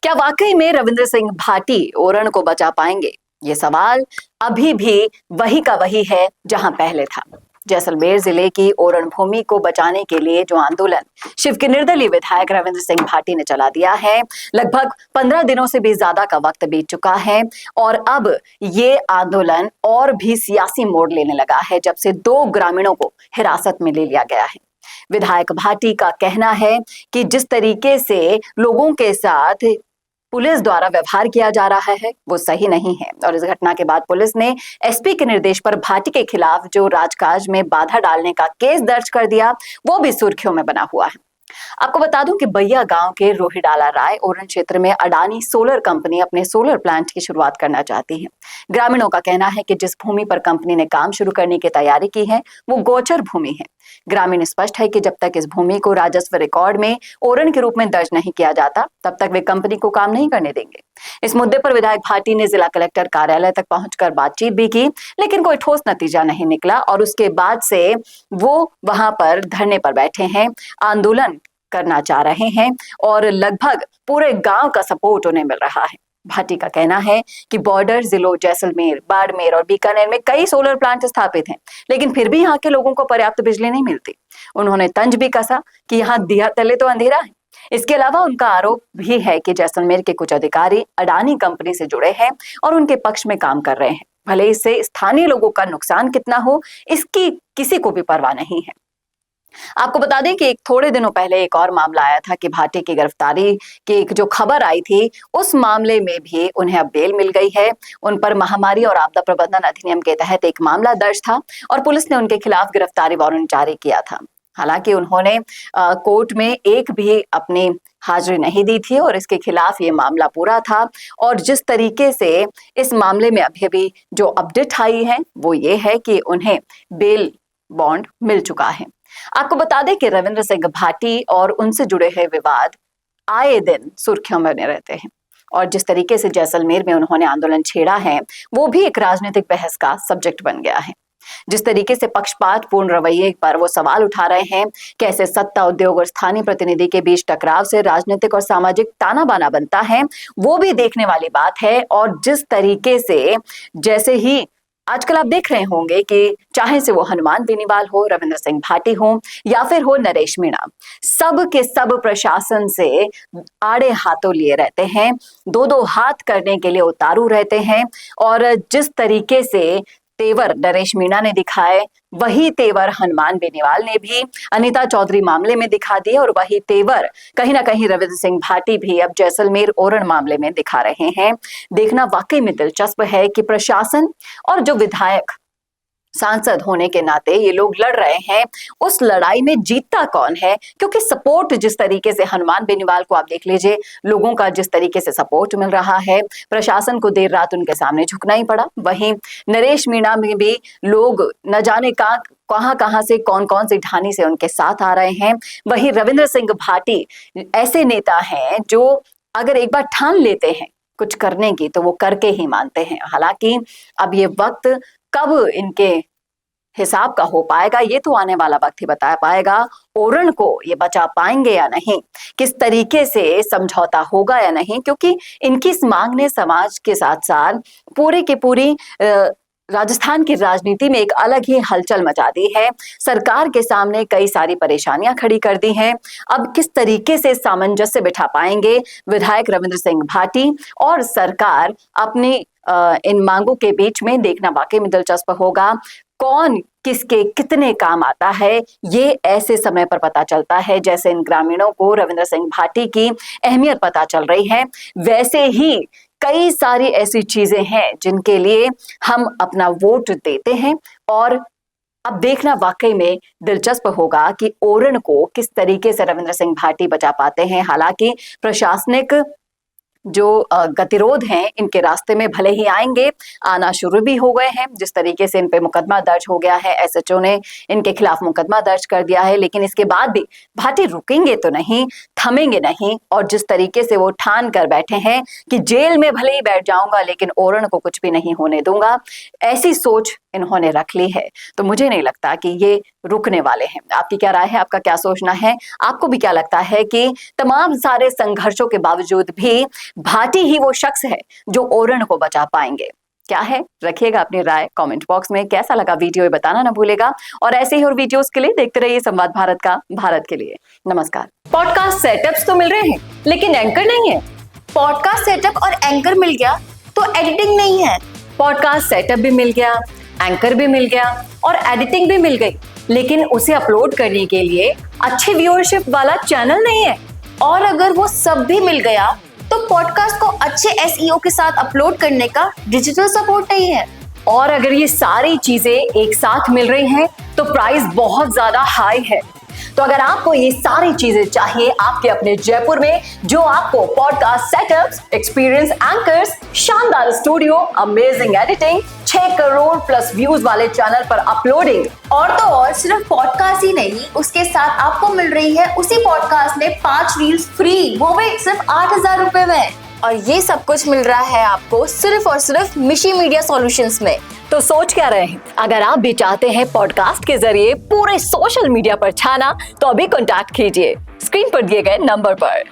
क्या वाकई में रविंद्र सिंह भाटी ओरण को बचा पाएंगे? ये सवाल अभी भी वही का वही है जहां पहले था। जैसलमेर जिले की ओरण भूमि को बचाने के लिए जो आंदोलन शिव के निर्दलीय विधायक रविंद्र सिंह भाटी ने चला दिया है, लगभग 15 दिनों से भी ज्यादा का वक्त बीत चुका है और अब ये आंदोलन और भी सियासी मोड़ लेने लगा है जब से 2 ग्रामीणों को हिरासत में ले लिया गया है। विधायक भाटी का कहना है कि जिस तरीके से लोगों के साथ पुलिस द्वारा व्यवहार किया जा रहा है वो सही नहीं है और इस घटना के बाद पुलिस ने एसपी के निर्देश पर भाटी के खिलाफ जो राजकाज में बाधा डालने का केस दर्ज कर दिया, वो भी सुर्खियों में बना हुआ है। आपको बता दूं कि बैया गांव के रोहिडाला राय ओरण क्षेत्र में अडानी सोलर कंपनी अपने सोलर प्लांट की शुरुआत करना चाहती है। ग्रामीणों का कहना है कि जिस भूमि पर कंपनी ने काम शुरू करने की तैयारी की है वो गोचर भूमि है। ग्रामीण स्पष्ट है कि जब तक इस भूमि को राजस्व रिकॉर्ड में ओरण के रूप में दर्ज नहीं किया जाता तब तक वे कंपनी को काम नहीं करने देंगे। इस मुद्दे पर विधायक भाटी ने जिला कलेक्टर कार्यालय तक पहुंचकर बातचीत भी की, लेकिन कोई ठोस नतीजा नहीं निकला और उसके बाद से वो वहां पर धरने पर बैठे हैं, आंदोलन करना चाह रहे हैं और लगभग पूरे गांव का सपोर्ट उन्हें मिल रहा है। भाटी का कहना है कि बॉर्डर जिलों जैसलमेर, बाड़मेर और बीकानेर में कई सोलर प्लांट स्थापित हैं, लेकिन फिर भी यहाँ के लोगों को पर्याप्त बिजली नहीं मिलती। उन्होंने तंज भी कसा कि यहाँ दिया तले तो अंधेरा है। इसके अलावा उनका आरोप भी है कि जैसलमेर के कुछ अधिकारी अडानी कंपनी से जुड़े हैं और उनके पक्ष में काम कर रहे हैं। भले इससे स्थानीय लोगों का नुकसान कितना हो, इसकी किसी को भी परवाह नहीं है। आपको बता दें कि थोड़े दिनों पहले एक और मामला आया था कि भाटी की गिरफ्तारी की जो खबर आई थी, उस मामले में भी उन्हें अब बेल मिल गई है। उन पर महामारी और आपदा प्रबंधन अधिनियम के तहत एक मामला दर्ज था और पुलिस ने उनके खिलाफ गिरफ्तारी वारंट जारी किया था। हालांकि उन्होंने कोर्ट में एक भी अपनी हाजिरी नहीं दी थी और इसके खिलाफ ये मामला पूरा था। और जिस तरीके से इस मामले में अभी भी जो अपडेट आई है वो ये है कि उन्हें बेल बॉन्ड मिल चुका है। आपको बता दें कि रविंद्र सिंह भाटी और उनसे जुड़े हुए विवाद आए दिन सुर्खियों में बने रहते हैं और जिस तरीके से जैसलमेर में उन्होंने आंदोलन छेड़ा है वो भी एक राजनीतिक बहस का सब्जेक्ट बन गया है। जिस तरीके से पक्षपात पूर्ण रवैये पर वो सवाल उठा रहे हैं, कैसे सत्ता, उद्योग और स्थानीय प्रतिनिधि के बीच टकराव से राजनीतिक और सामाजिक ताना बाना बनता है, वो भी देखने वाली बात है। और जिस तरीके से जैसे ही आजकल आप देख रहे होंगे कि चाहे से वो हनुमान बेनीवाल हो, रविंद्र सिंह भाटी हो या फिर हो नरेश मीणा, सब के सब प्रशासन से आड़े हाथों लिए रहते हैं, 2-2 हाथ करने के लिए उतारू रहते हैं। और जिस तरीके से तेवर नरेश मीणा ने दिखाए वही तेवर हनुमान बेनीवाल ने भी अनीता चौधरी मामले में दिखा दिए और वही तेवर कहीं ना कहीं रविंद्र सिंह भाटी भी अब जैसलमेर ओरण मामले में दिखा रहे हैं। देखना वाकई में दिलचस्प है कि प्रशासन और जो विधायक सांसद होने के नाते ये लोग लड़ रहे हैं, उस लड़ाई में जीतता कौन है? क्योंकि सपोर्ट जिस तरीके से हनुमान बेनीवाल को आप देख लीजिए, लोगों का जिस तरीके से सपोर्ट मिल रहा है, प्रशासन को देर रात उनके सामने झुकना ही पड़ा। वहीं नरेश मीणा में भी लोग न जाने कहां कहां से कौन कौन सी ढानी से उनके साथ आ रहे हैं। वहीं रविंद्र सिंह भाटी ऐसे नेता हैं जो अगर एक बार ठान लेते हैं कुछ करने की तो वो करके ही मानते हैं। हालांकि अब ये वक्त कब इनके हिसाब का हो पाएगा ये तो आने वाला वक्त ही बता पाएगा। ओरण को ये बचा पाएंगे या नहीं, किस तरीके से समझौता होगा या नहीं, क्योंकि इनकी इस मांग ने समाज के साथ साथ पूरी की पूरी राजस्थान की राजनीति में एक अलग ही हलचल मचा दी है। सरकार के सामने कई सारी परेशानियां खड़ी कर दी हैं। अब किस तरीके से सामंजस्य बिठा पाएंगे विधायक रविंद्र सिंह भाटी और सरकार अपनी इन मांगों के बीच में, देखना वाकई में दिलचस्प होगा। कौन किसके कितने काम आता है ये ऐसे समय पर पता चलता है जैसे इन ग्रामीणों को रविंद्र सिंह भाटी की अहमियत पता चल रही है, वैसे ही कई सारी ऐसी चीजें हैं जिनके लिए हम अपना वोट देते हैं। और अब देखना वाकई में दिलचस्प होगा कि ओरण को किस तरीके से रविंद्र सिंह भाटी बचा पाते हैं। हालांकि प्रशासनिक जो गतिरोध हैं इनके रास्ते में भले ही आएंगे, आना शुरू भी हो गए हैं। जिस तरीके से इन पे मुकदमा दर्ज हो गया है, एसएचओ ने इनके खिलाफ मुकदमा दर्ज कर दिया है, लेकिन इसके बाद भी भाटी रुकेंगे तो नहीं, थमेंगे नहीं। और जिस तरीके से वो ठान कर बैठे हैं कि जेल में भले ही बैठ जाऊंगा लेकिन ओरण को कुछ भी नहीं होने दूंगा, ऐसी सोच इन्होंने रख ली है, तो मुझे नहीं लगता कि ये रुकने वाले हैं। आपकी क्या राय है, आपका क्या सोचना है? आपको भी क्या लगता है कि तमाम सारे संघर्षों के बावजूद भी भाटी ही वो शख्स है जो ओरण को बचा पाएंगे? क्या है, रखिएगा अपनी राय कमेंट बॉक्स में। कैसा लगा वीडियो ये बताना ना भूलेगा, और ऐसे ही और वीडियोस के लिए देखते रहिए संवाद भारत का, भारत के लिए। नमस्कार। पॉडकास्ट सेटअप्स तो मिल रहे हैं लेकिन एंकर नहीं है। पॉडकास्ट सेटअप और एंकर मिल गया तो एडिटिंग नहीं है। पॉडकास्ट सेटअप भी मिल गया, एंकर भी मिल गया और एडिटिंग भी मिल गई, लेकिन उसे अपलोड करने के लिए अच्छे व्यूअरशिप वाला चैनल नहीं है। और अगर वो सब भी मिल गया तो पॉडकास्ट को अच्छे एसईओ के साथ अपलोड करने का डिजिटल सपोर्ट नहीं है। और अगर ये सारी चीजें एक साथ मिल रही हैं तो प्राइस बहुत ज्यादा हाई है। तो अगर आपको ये सारी चीजें चाहिए आपके अपने जयपुर में, जो आपको पॉडकास्ट सेटअप्स, एक्सपीरियंस एंकर्स, शानदार studio, amazing editing, 6 crore plus views वाले चैनल पर अपलोडिंग, और तो और सिर्फ पॉडकास्ट ही नहीं, उसके साथ आपको मिल रही है उसी पॉडकास्ट में 5 रील्स फ्री, वो भी सिर्फ 8,000 रुपए में। और ये सब कुछ मिल रहा है आपको सिर्फ और सिर्फ मिशी मीडिया सॉल्यूशंस में। तो सोच क्या रहे हैं? अगर आप भी चाहते हैं पॉडकास्ट के जरिए पूरे सोशल मीडिया पर छाना, तो अभी कॉन्टैक्ट कीजिए स्क्रीन पर दिए गए नंबर पर।